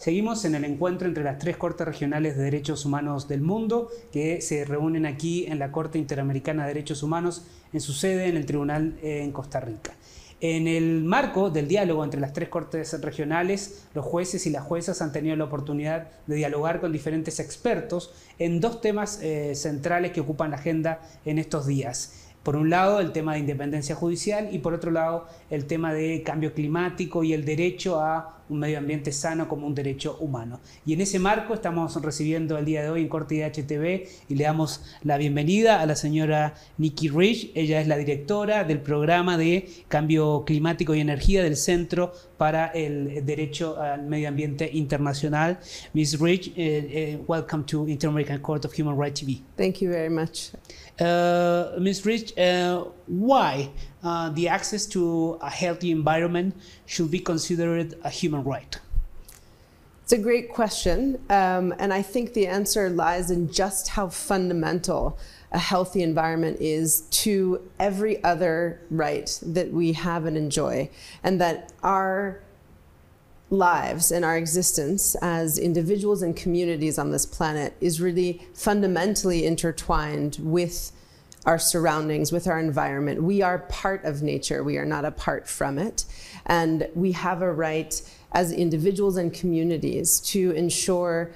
Seguimos en el encuentro entre las 3 Cortes regionales de Derechos Humanos del mundo que se reúnen aquí en la Corte Interamericana de Derechos Humanos en su sede en el Tribunal en Costa Rica. En el marco del diálogo entre las 3 Cortes regionales, los jueces y las juezas han tenido la oportunidad de dialogar con diferentes expertos en 2 temas centrales que ocupan la agenda en estos días. Por un lado, el tema de independencia judicial y por otro lado, el tema de cambio climático y el derecho a un medio ambiente sano como un derecho humano. Y en ese marco estamos recibiendo el día de hoy en Corte IHTV y le damos la bienvenida a la señora Nikki Reisch. Ella es la directora del Programa de Cambio Climático y Energía del Centro para el Derecho al Medio Ambiente Internacional. Ms. Reisch, welcome to Inter-American Court of Human Rights TV. Thank you very much. Ms. Reisch, why the access to a healthy environment should be considered a human right? It's a great question, and I think the answer lies in just how fundamental a healthy environment is to every other right that we have and enjoy, and that our lives and our existence as individuals and communities on this planet is really fundamentally intertwined with our surroundings, with our environment. We are part of nature. We are not apart from it. And we have a right as individuals and communities to ensure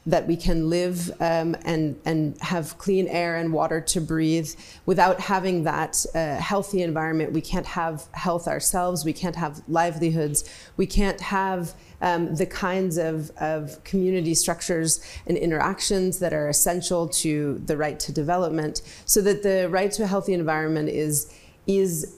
that we can live and have clean air and water to breathe. Without having that healthy environment, we can't have health ourselves, we can't have livelihoods, we can't have the kinds of community structures and interactions that are essential to the right to development, so that the right to a healthy environment is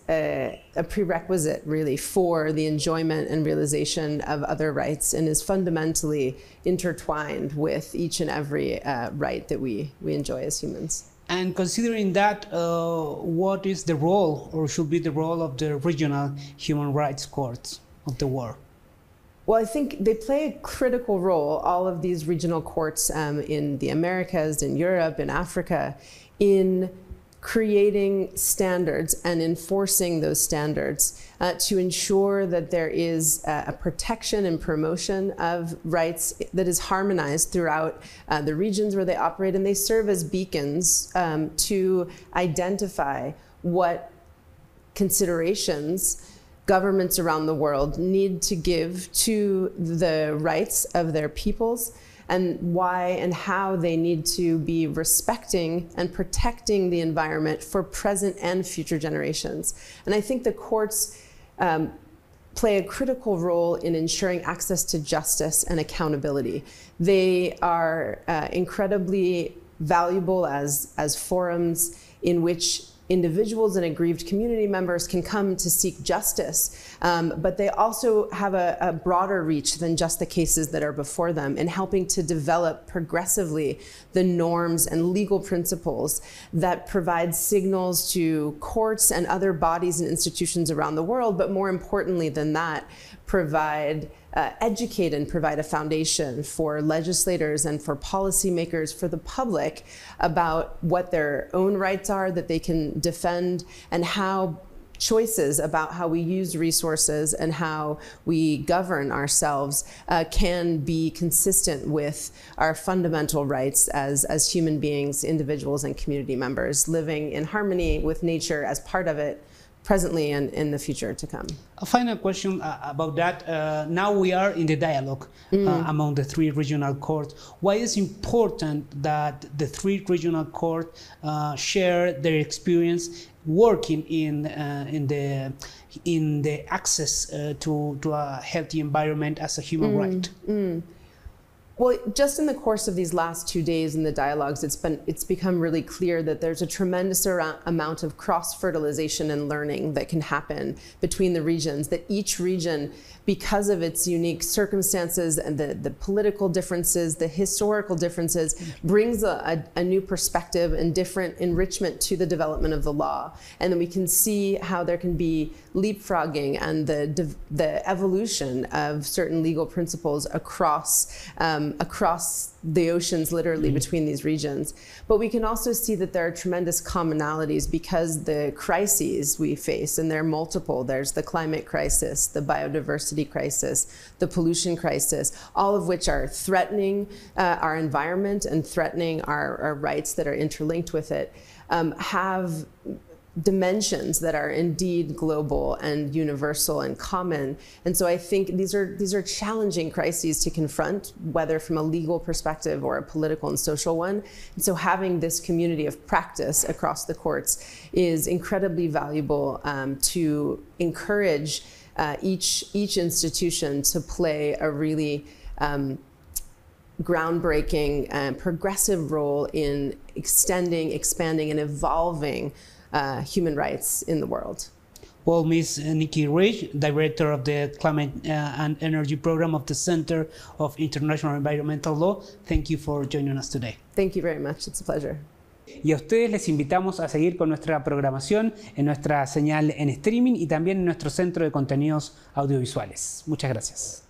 a prerequisite really for the enjoyment and realization of other rights, and is fundamentally intertwined with each and every right that we enjoy as humans. And considering that, what is the role, or should be the role, of the regional human rights courts of the world? Well, I think they play a critical role, all of these regional courts in the Americas, in Europe, in Africa, in creating standards and enforcing those standards to ensure that there is a protection and promotion of rights that is harmonized throughout the regions where they operate, and they serve as beacons to identify what considerations governments around the world need to give to the rights of their peoples, and why and how they need to be respecting and protecting the environment for present and future generations. And I think the courts play a critical role in ensuring access to justice and accountability. They are incredibly valuable as forums in which individuals and aggrieved community members can come to seek justice, but they also have a broader reach than just the cases that are before them in helping to develop progressively the norms and legal principles that provide signals to courts and other bodies and institutions around the world, but more importantly than that, educate and provide a foundation for legislators and for policymakers, for the public, about what their own rights are that they can defend, and how choices about how we use resources and how we govern ourselves can be consistent with our fundamental rights as human beings, individuals, and community members, living in harmony with nature as part of it, presently and in the future to come. A final question about that. Now we are in the dialogue among the 3 regional courts. Why is it important that the 3 regional courts share their experience working in the access to a healthy environment as a human right? Well, just in the course of these last 2 days in the dialogues, it's become really clear that there's a tremendous amount of cross-fertilization and learning that can happen between the regions, that each region, because of its unique circumstances and the political differences, the historical differences, brings a new perspective and different enrichment to the development of the law. And then we can see how there can be leapfrogging and the evolution of certain legal principles across across the oceans, literally between these regions. But we can also see that there are tremendous commonalities because the crises we face, and they're multiple. There's the climate crisis, the biodiversity crisis, the pollution crisis, all of which are threatening our environment and threatening our rights that are interlinked with it, have dimensions that are indeed global and universal and common. And so I think these are challenging crises to confront, whether from a legal perspective or a political and social one. And so having this community of practice across the courts is incredibly valuable to encourage each institution to play a really groundbreaking and progressive role in extending, expanding, and evolving human rights in the world. Well, Ms. Nikki Reisch, Director of the Climate and Energy Program of the Center of International Environmental Law, thank you for joining us today. Thank you very much. It's a pleasure. Y a ustedes les invitamos a seguir con nuestra programación en nuestra señal en streaming y también en nuestro centro de contenidos audiovisuales. Muchas gracias.